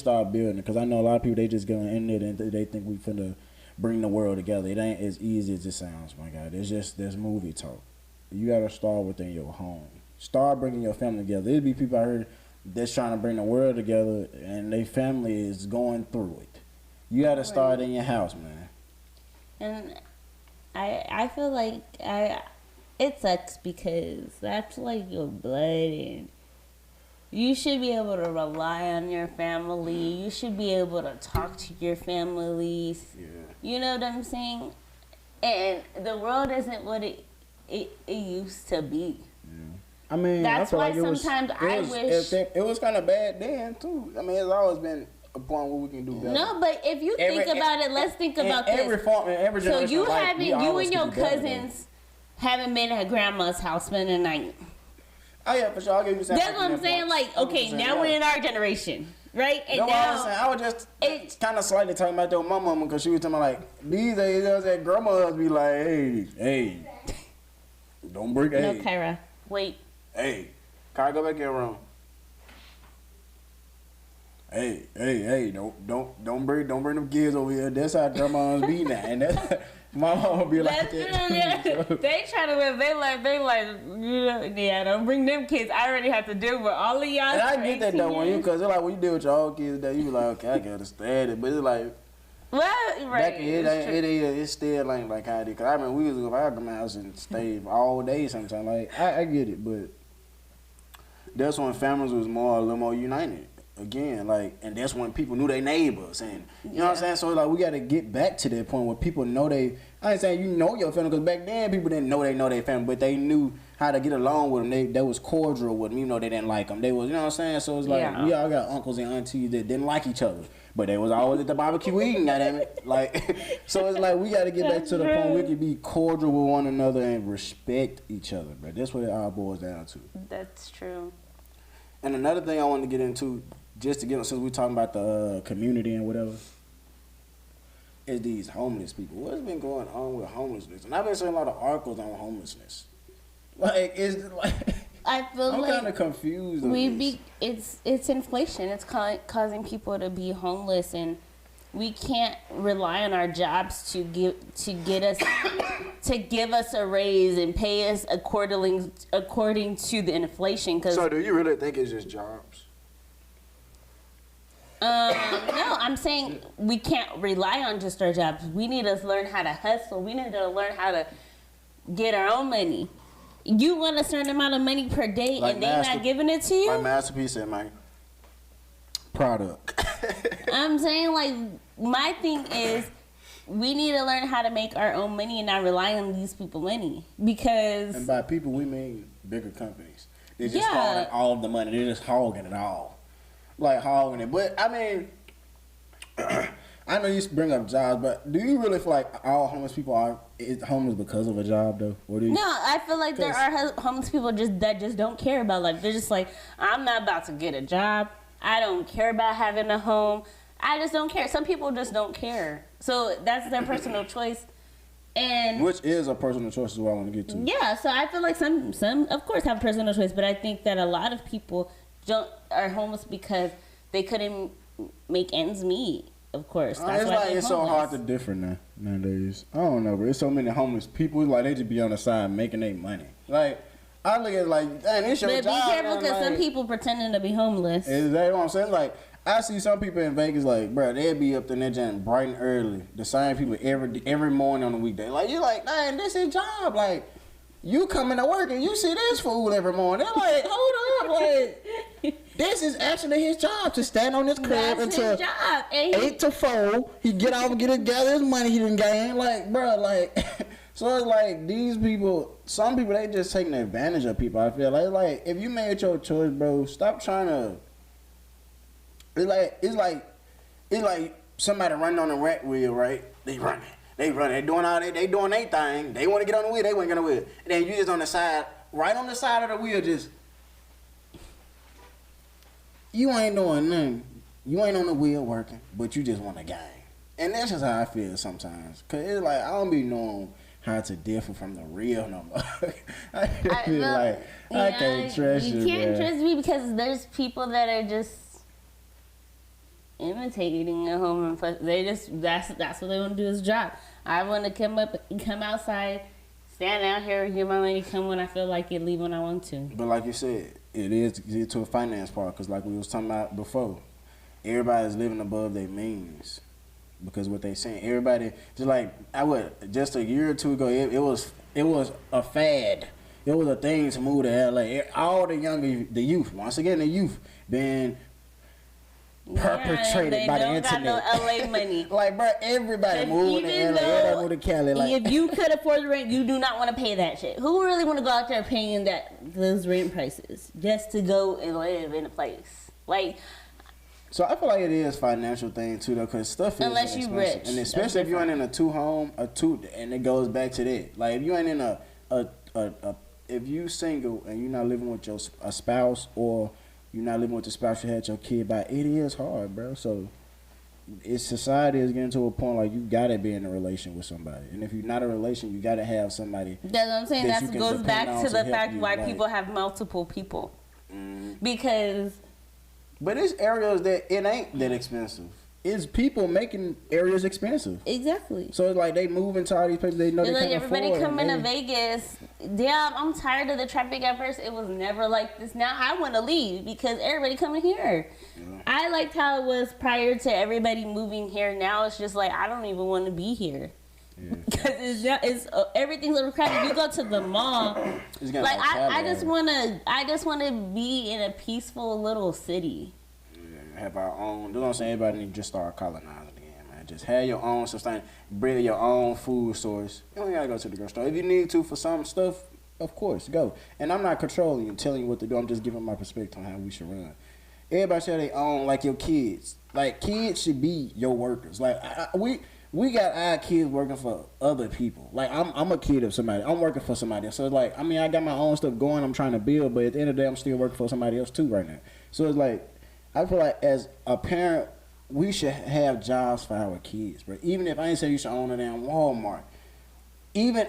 just start building it. Because I know a lot of people, they just get on the internet and they think we finna bring the world together. It ain't as easy as it sounds, my God. There's movie talk. You gotta start within your home. Start bringing your family together. There'll be people out here that's trying to bring the world together and their family is going through it. You gotta start in your house, man. And I feel like it sucks because that's like your blood, and you should be able to rely on your family. You should be able to talk to your families. Yeah. You know what I'm saying? And the world isn't what it used to be. Yeah. I mean, that's why sometimes I wish it was kind of bad then too. I mean, it's always been a point where we can do better. No, but if you think about it, let's think about this. Every so you and your cousins haven't been at grandma's house spending the night. Oh yeah, for sure. I'll give you that's what I'm saying. Like, okay, now we're in our generation, right? And now I was just kind of slightly talking about my mama because she was telling me like these days that grandmas be like, hey, don't break. No, Kyra, wait. Hey, Kyra, go back in your room. Hey, don't bring them kids over here. That's how grandmas be now, and that's my mama be like that. They try to live. They like, you know, yeah. Don't bring them kids. I already have to deal with all of y'all. And I get that though, because it's like when you deal with your own kids, that you be like, okay, I can understand it, but it's like, well, right, it's still like how it is. Cause I remember we was go to our grandma's house and stay all day sometimes. Like I get it, but that's when families was a little more united. Again, like, and that's when people knew their neighbors, and you know what I'm saying. So like, we got to get back to that point where people know they. I ain't saying you know your family, because back then people didn't know their family, but they knew how to get along with them. They was cordial with them, even though they didn't like them. They was, you know what I'm saying. So it's like we all got uncles and aunties that didn't like each other, but they was always at the barbecue eating. Goddamn it, like, so it's like we got to get back to the point where we can be cordial with one another and respect each other. But that's what it all boils down to. That's true. And another thing I wanted to get into, just to get on, since we're talking about the community and whatever, is these homeless people. What's been going on with homelessness? And I've been seeing a lot of articles on homelessness. Like, I feel I'm like kind of confused. It's inflation. It's causing people to be homeless, and we can't rely on our jobs to give us a raise and pay us according to the inflation. So do you really think it's just jobs? No, I'm saying we can't rely on just our jobs. We need to learn how to hustle. We need to learn how to get our own money. You want a certain amount of money per day, like, and they're not giving it to you? My masterpiece and my product. I'm saying, like, my thing is we need to learn how to make our own money and not rely on these people's money. Because... And by people, we mean bigger companies. They're just hogging all of the money. They're just hogging it all. Like, hogging it. But, I mean... I know you bring up jobs, but do you really feel like all homeless people are homeless because of a job, though? No, I feel like there are homeless people that just don't care about life. They're just like, I'm not about to get a job. I don't care about having a home. I just don't care. Some people just don't care. So that's their personal choice. And which is a personal choice is what I want to get to. Yeah, so I feel like some of course have personal choice, but I think that a lot of people are homeless because they couldn't make ends meet. Of course, that's why it's so hard to differ nowadays. I don't know, bro. There's so many homeless people. Like, they just be on the side making their money. Like, I look at it like, dang, it's your job. But be careful, because some people pretending to be homeless. Is that what I'm saying? Like, I see some people in Vegas, like, bro, they'll be up there and they're just bright and early. The same people every morning on the weekday. Like, you're like, dang, this is job. Like, you coming to work and you see this fool every morning. They're like, hold up, like, this is actually his job, to stand on this crib until 8 to 4. He get off and gather his money he didn't gain. Like, bro, like, so it's like these people, some people, they just taking advantage of people. I feel like if you made your choice, bro, stop trying to. It's like somebody running on a rat wheel, right? They running. They doing all that. They doing their thing. They want to get on the wheel. They want to get on the wheel. And then you just on the side, right on the side of the wheel, just. You ain't doing nothing. You ain't on the wheel working, but you just want to gang. And that's just how I feel sometimes. Because it's like, I don't be knowing how to differ from the real no more. I feel like I can't trust you. You can't trust me because there's people that are just imitating a homeless person. They just that's what they want to do is job. I want to come outside, stand out here, get my money, come when I feel like it, leave when I want to. But like you said, it is to a finance part, because like we was talking about before, everybody's living above their means. Because what they saying, everybody just a year or two ago, it was a fad. It was a thing to move to LA. All the youth, once again, the youth, been perpetrated by the internet. They don't got no LA money. Like, bro, everybody moving to LA, everybody moving to Cali. Like, if you could afford the rent, you do not want to pay that shit. Who really want to go out there paying those rent prices just to go and live in a place? Like. So I feel like it is financial thing too, though, because stuff is unless you rich, and especially if you ain't in a and it goes back to that. Like if you ain't in if you single and you're not living with a spouse, or you're not living with the spouse you had your kid by, it is hard, bro. So society is getting to a point like you gotta be in a relation with somebody, and if you're not in a relation, you gotta have somebody. That's what I'm saying. That goes back to the fact why like, people have multiple people, because. But it's areas that it ain't that expensive. It's people making areas expensive. Exactly. So it's like they move into all these places they know they can't afford. Everybody coming to Vegas. Damn, I'm tired of the traffic at first. It was never like this. Now I want to leave because everybody coming here. Yeah. I liked how it was prior to everybody moving here. Now it's just like I don't even want to be here. Because it's everything's a crowded. You go to the mall, like I just wanna be in a peaceful little city. Yeah, have our own. That's what I'm saying. Everybody need to just start colonizing again, man. Just have your own bring your own food source. You don't gotta go to the grocery store. If you need to for some stuff, of course, go. And I'm not controlling you, telling you what to do. I'm just giving my perspective on how we should run. Everybody should have their own, like your kids. Like kids should be your workers. Like we got our kids working for other people. Like, I'm a kid of somebody. I'm working for somebody else. So, it's like, I mean, I got my own stuff going. I'm trying to build. But at the end of the day, I'm still working for somebody else, too, right now. So, it's like, I feel like as a parent, we should have jobs for our kids, bro. Even if I ain't say you should own a damn Walmart. Even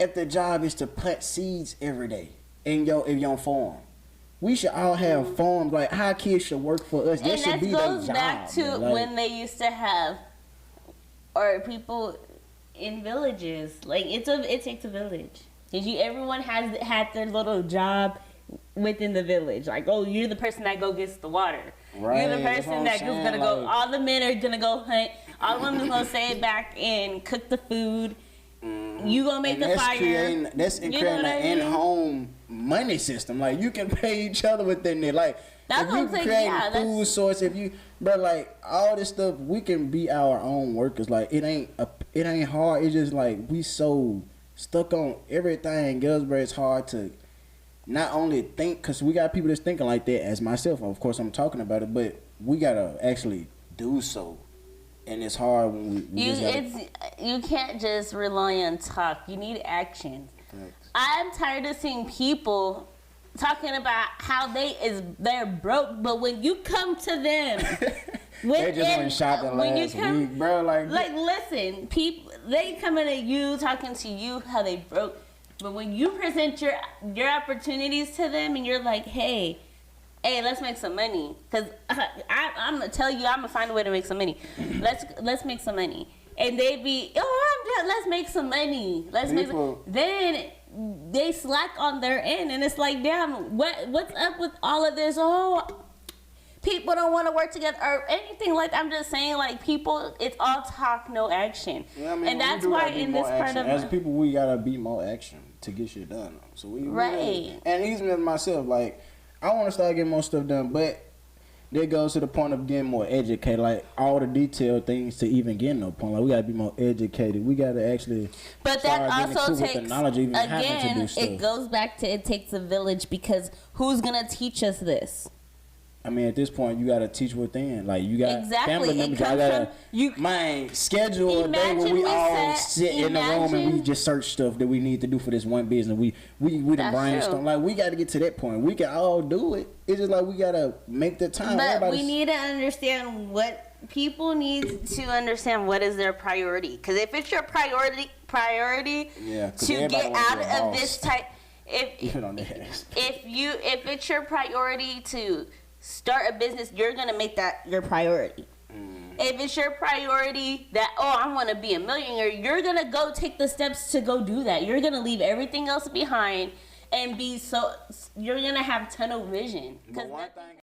if the job is to plant seeds every day in your farm. We should all have farms. Like, our kids should work for us. That should be their job. And that goes back to when they used to have... or people in villages. Like it takes a village. Cause everyone has had their little job within the village. Like, oh, you're the person that gets the water. Right, you're the person that's gonna go. All the men are gonna go hunt. All the women's gonna stay back and cook the food. You gonna make the fire. That's creating an in-home money system. Like you can pay each other within there. Like. That's if you create food source, but like all this stuff, we can be our own workers. Like it ain't hard. It's just like we so stuck on everything else, but it's hard to not only think, because we got people that's thinking like that. As myself, of course, I'm talking about it, but we gotta actually do so, and it's hard when you can't just rely on talk. You need action. Thanks. I'm tired of seeing people talking about how they're broke, but when you come to them, they just went shopping last week, bro. Like listen, people they coming at you, talking to you how they broke, but when you present your opportunities to them and you're like, hey, let's make some money, because I'm gonna tell you, I'm gonna find a way to make some money. Let's make some money, and they be, let's make some money. Then they slack on their end, and it's like, damn, what's up with all of this? Oh, people don't want to work together or anything like that. I'm just saying, like, people, it's all talk, no action. Yeah, I mean, and that's why in this part of as people, we gotta be more action to get shit done. So we right. And even as myself, like, I want to start getting more stuff done, but that goes to the point of getting more educated, like all the detailed things to even get no point. Like we gotta be more educated. We gotta actually. But that also takes it goes back to it takes a village, because who's gonna teach us this? I mean, at this point, you gotta teach within. Like you got family members. Schedule a day where we all sit in the room and we just search stuff that we need to do for this one business. We done brainstorm. Like we gotta get to that point. We can all do it. It's just like we gotta make the time. But we need to understand what people need to understand. What is their priority? Because if it's your priority to get out of this type, if it's your priority to start a business, you're gonna make that your priority. If it's your priority that, oh, I want to be a millionaire, you're going to go take the steps to go do that. You're going to leave everything else behind and you're going to have tunnel vision. But one thing